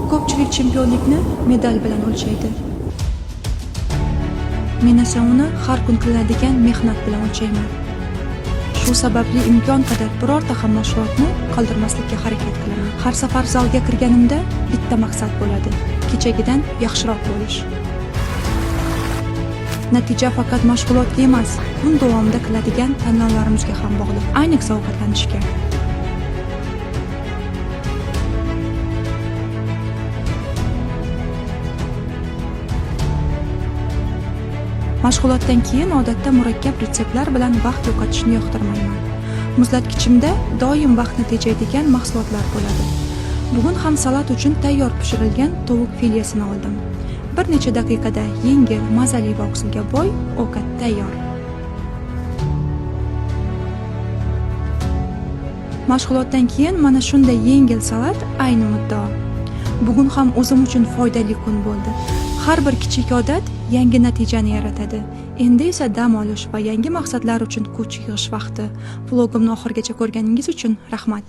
Ko'pchilik chempionlikni medal bilan o'lchaydi. Men esa uni har kun qilinadigan mehnat bilan o'lchayman. Shu sababli imkon qadar birorta ham mashg'ulotni qoldirmaslikka harakat qilaman. Har safar zalga kirganimda bitta maqsad bo'ladi: kechagidan yaxshiroq bo'lish. Natija faqat mashg'ulotga emas, kun davomida qiladigan tanlovlarimizga ham bog'liq, ayniqsa ovqatlanishga. Mashg'ulotdan keyin odatda murakkab retseptlar bilan vaqt yo'qotishni yoqtirmayman. Muzlatkichimda doim vaqtni tejaydigan mahsulotlar bo'ladi. Bugun ham salat uchun tayyor pishirilgan tovuq filyesini oldim. Bir necha daqiqada yengil, mazali va oqsilga boy ovqat tayyor. Mashg'ulotdan keyin mana shunday yengil salat ayni muddao. Bugun ham o'zim uchun foydali kun bo'ldi. Har bir kichik odat yangi natijani yaratadi. Endi esa dam olish va yangi maqsadlar uchun kuch yig'ish vaqti. Vlogimni oxirigacha ko'rganingiz uchun rahmat.